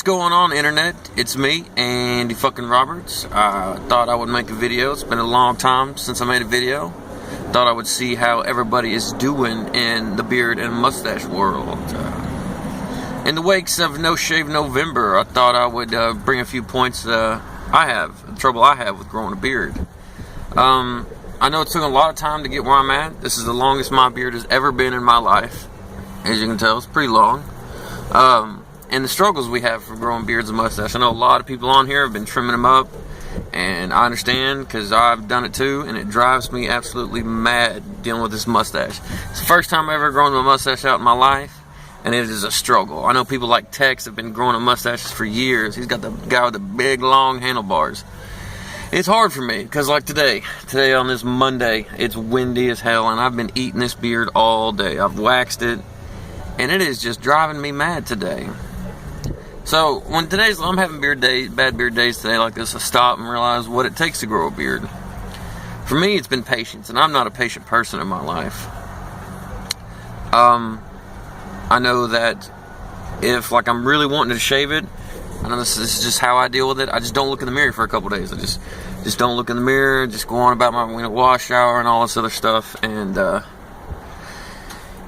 going on, internet? It's me, Andy fucking Roberts. I thought I would make a video. It's been a long time since I made a video. Thought I would see how everybody is doing in the beard and mustache world. In the wakes of No Shave November, I thought I would bring a few points the trouble I have with growing a beard. I know it took a lot of time to get where I'm at. This is the longest my beard has ever been in my life. As you can tell, it's pretty long. And the struggles we have for growing beards and mustache. I know a lot of people on here have been trimming them up, and I understand because I've done it too, and it drives me absolutely mad dealing with this mustache. It's the first time I've ever grown my mustache out in my life, and it is a struggle. I know people like Tex have been growing mustaches for years. He's got the guy with the big long handlebars. It's hard for me because like today on this Monday, it's windy as hell, and I've been eating this beard all day. I've waxed it, and it is just driving me mad today. So when I'm having bad beard days today like this, I stop and realize what it takes to grow a beard. For me, it's been patience, and I'm not a patient person in my life. I know that if I'm really wanting to shave it, I know this is just how I deal with it. I just don't look in the mirror for a couple days. I just don't look in the mirror. Just go on about my wash, shower, and all this other stuff, and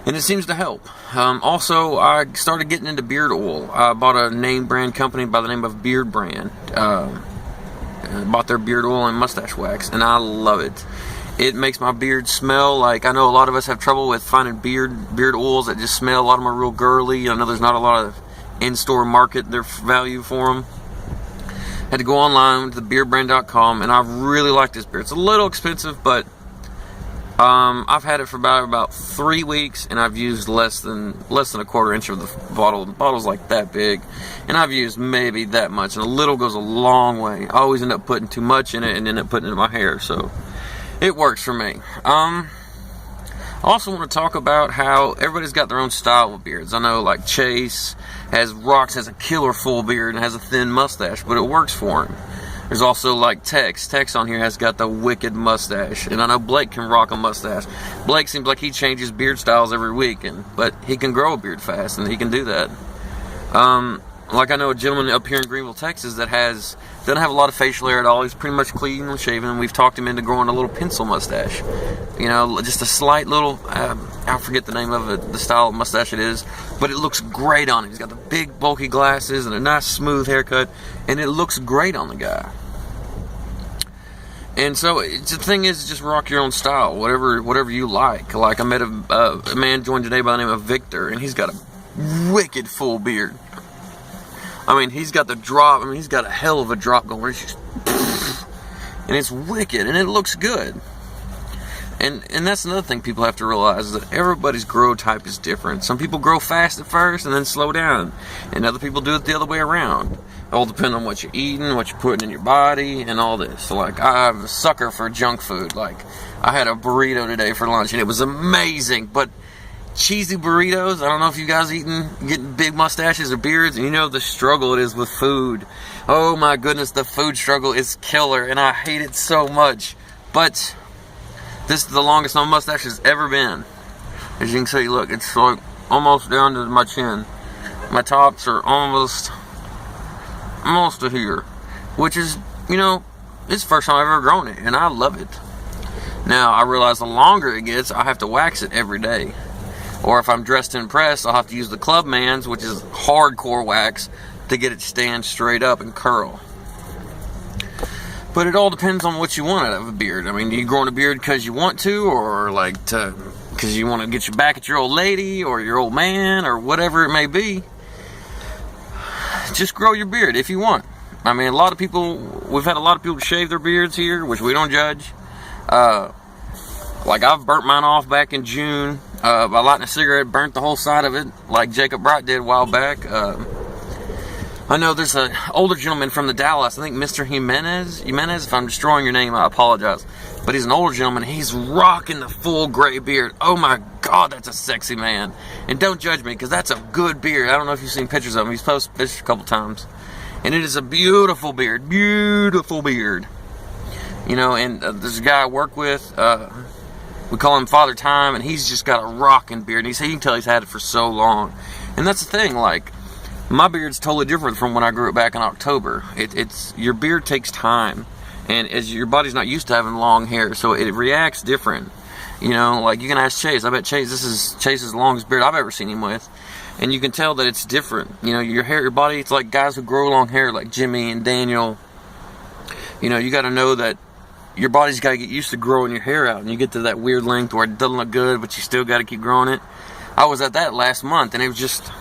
it seems to help. Also, I started getting into beard oil. I bought a name brand company by the name of Beard Brand. Bought their beard oil and mustache wax, and I love it. It makes my beard smell like, I know a lot of us have trouble with finding beard oils that just smell. A lot of them are real girly. I know there's not a lot of in-store market their value for them. Had to go online to thebeardbrand.com, and I really like this beard. It's a little expensive, but I've had it for about 3 weeks, and I've used less than a quarter inch of the bottle. The bottle's like that big, and I've used maybe that much, and a little goes a long way. I always end up putting too much in it and end up putting it in my hair, so it works for me. I also want to talk about how everybody's got their own style with beards. I know like Chase has a killer full beard and has a thin mustache, but it works for him. There's also like Tex. Tex on here has got the wicked mustache, and I know Blake can rock a mustache. Blake seems like he changes beard styles every week, but he can grow a beard fast, and he can do that. Like I know a gentleman up here in Greenville, Texas that doesn't have a lot of facial hair at all. He's pretty much clean shaven, and we've talked him into growing a little pencil mustache. You know, just a slight little, I forget the name of it, the style of mustache it is, but it looks great on him. He's got the big bulky glasses and a nice smooth haircut, and it looks great on the guy. And so the thing is, just rock your own style, whatever you like. Like I met a man joined today by the name of Victor, and he's got a wicked full beard. I mean, he's got the drop. I mean, he's got a hell of a drop going. It's just, and it's wicked, and it looks good. And that's another thing people have to realize, is that everybody's grow type is different. Some people grow fast at first and then slow down, and other people do it the other way around. It all depends on what you're eating, what you're putting in your body, and all this. So, like, I'm a sucker for junk food. Like, I had a burrito today for lunch, and it was amazing, but cheesy burritos, I don't know if you guys getting big mustaches or beards, and you know the struggle it is with food. Oh my goodness, the food struggle is killer, and I hate it so much. But this is the longest my mustache has ever been. As you can see, look, it's like almost down to my chin. My tops are almost to here, which is, you know, it's the first time I've ever grown it, and I love it. Now, I realize the longer it gets, I have to wax it every day. Or if I'm dressed to impress, I'll have to use the Clubman's, which is hardcore wax, to get it to stand straight up and curl. But it all depends on what you want out of a beard. I mean, are you growing a beard because you want to, or like because you want to get you back at your old lady or your old man or whatever it may be? Just grow your beard if you want. I mean, we've had a lot of people shave their beards here, which we don't judge. Like I've burnt mine off back in June. By lighting a cigarette, burnt the whole side of it, like Jacob Bright did a while back. I know there's an older gentleman from the Dallas, I think Mr. Jimenez, if I'm destroying your name, I apologize. But he's an older gentleman, he's rocking the full gray beard. Oh my God, that's a sexy man. And don't judge me, because that's a good beard. I don't know if you've seen pictures of him, he's posted pictures a couple times. And it is a beautiful beard, beautiful beard. You know, and there's a guy I work with, we call him Father Time, and he's just got a rocking beard. And you can tell he's had it for so long. And that's the thing, like, My beard's totally different from when I grew it back in October. It's your beard takes time, and as your body's not used to having long hair, so it reacts different. You know, like you can ask Chase. I bet Chase, this is Chase's longest beard I've ever seen him with, and you can tell that it's different. You know, your hair, your body. It's like guys who grow long hair, like Jimmy and Daniel. You know, you got to know that your body's got to get used to growing your hair out, and you get to that weird length where it doesn't look good, but you still got to keep growing it. I was at that last month, and it was just.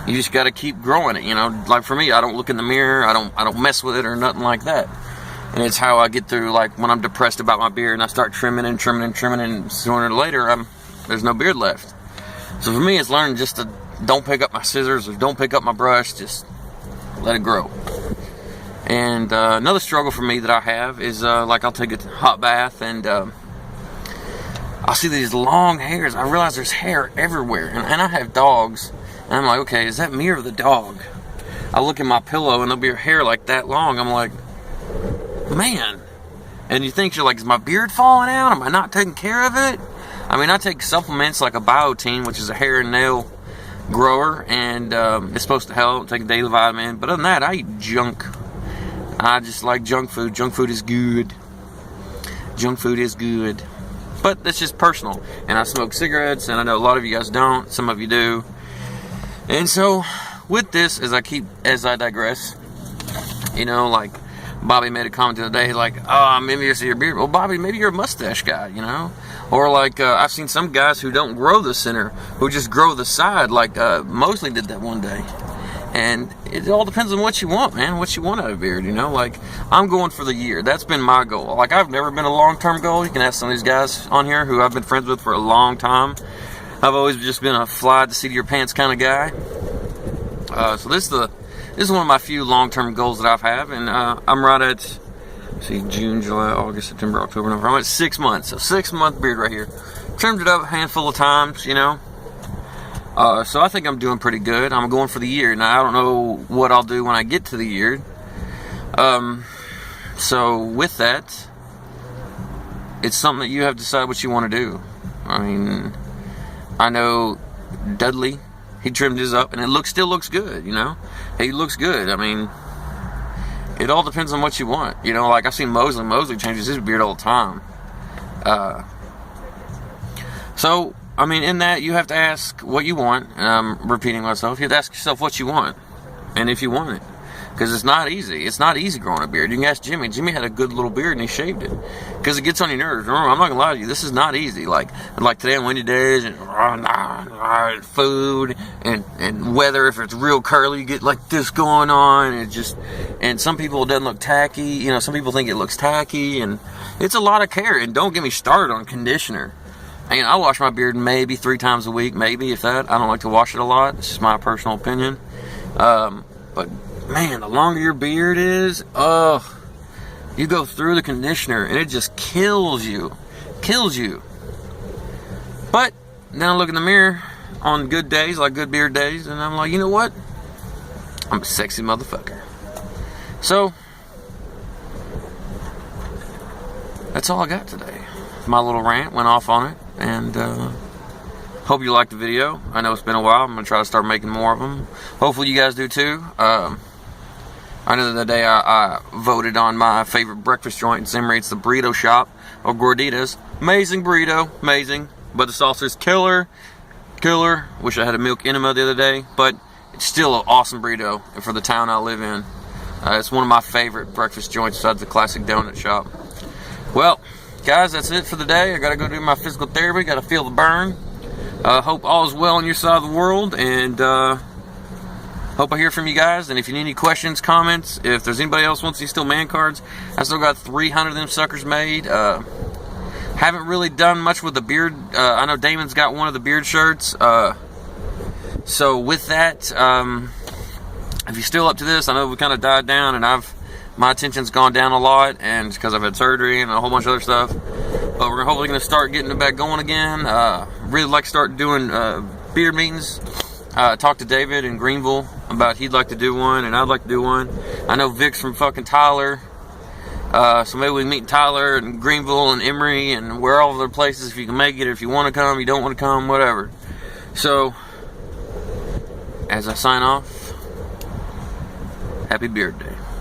You just got to keep growing it, you know. Like for me, I don't look in the mirror, I don't mess with it or nothing like that. And it's how I get through, like when I'm depressed about my beard and I start trimming and sooner or later there's no beard left. So for me, it's learning just to don't pick up my scissors or don't pick up my brush, just let it grow. And another struggle for me that I have is like I'll take a hot bath and I'll see these long hairs. I realize there's hair everywhere, and I have dogs. And I'm like, okay, is that me or the dog? I look at my pillow and there'll be hair like that long. I'm like, man. And you think, you're like, is my beard falling out? Am I not taking care of it? I mean, I take supplements like a Biotin, which is a hair and nail grower, and it's supposed to help. Take a daily vitamin. But other than that, I eat junk. I just like junk food. Junk food is good. Junk food is good. But that's just personal. And I smoke cigarettes, and I know a lot of you guys don't. Some of you do. And so, with this, as I digress, you know, like, Bobby made a comment the other day, like, oh, I'm envious of your beard. Well, Bobby, maybe you're a mustache guy, you know? Or, like, I've seen some guys who don't grow the center, who just grow the side, like, Mosley did that one day. And it all depends on what you want, man, what you want out of a beard, you know? Like, I'm going for the year. That's been my goal. Like, I've never been a long-term goal. You can ask some of these guys on here who I've been friends with for a long time. I've always just been a fly the seat of your pants kind of guy. So this is one of my few long-term goals that I've had, and I'm right at, June, July, August, September, October, November. I'm at 6 months, so 6-month beard right here. Trimmed it up a handful of times, you know. So I think I'm doing pretty good. I'm going for the year. Now, I don't know what I'll do when I get to the year. So with that, it's something that you have to decide what you want to do. I mean, I know Dudley, he trimmed his up, and it still looks good, you know? He looks good. I mean, it all depends on what you want. You know, like I've seen Mosley. Mosley changes his beard all the time. So, I mean, in that, you have to ask what you want. And I'm repeating myself. You have to ask yourself what you want, and if you want it. Because it's not easy. It's not easy growing a beard. You can ask Jimmy. Jimmy had a good little beard and he shaved it. Because it gets on your nerves. Remember, I'm not going to lie to you. This is not easy. Like today on windy days and food and weather. If it's real curly, you get like this going on. And some people, it doesn't look tacky. You know, some people think it looks tacky. And it's a lot of care. And don't get me started on conditioner. I mean, I wash my beard maybe 3 times a week. Maybe, if that. I don't like to wash it a lot. It's just my personal opinion. But man, the longer your beard is, you go through the conditioner and it just kills you. But then I look in the mirror on good days, like good beard days, and I'm like, you know what? I'm a sexy motherfucker. So, that's all I got today. My little rant went off on it, and hope you liked the video. I know it's been a while. I'm going to try to start making more of them. Hopefully you guys do too. I know the other day I voted on my favorite breakfast joint in Zimri. It's the Burrito Shop or Gorditas. Amazing burrito, amazing. But the salsa is killer. Wish I had a milk enema the other day, but it's still an awesome burrito for the town I live in. It's one of my favorite breakfast joints besides the classic donut shop. Well, guys, that's it for the day. I gotta go do my physical therapy. Gotta feel the burn. Hope all is well on your side of the world, and hope I hear from you guys. And if you need any questions, comments, if there's anybody else wants these Still Man cards, I still got 300 of them suckers made. Haven't really done much with the beard. I know Damon's got one of the beard shirts. So with that, if you're still up to this, I know we kind of died down, and my attention's gone down a lot, and because I've had surgery and a whole bunch of other stuff. But we're hopefully going to start getting it back going again. Really like to start doing beard meetings. Talked to David in Greenville about he'd like to do one, and I'd like to do one. I know Vic's from fucking Tyler. So maybe we can meet in Tyler and Greenville and Emory and where all other places if you can make it, if you want to come, you don't want to come, whatever. So, as I sign off, Happy Beard Day.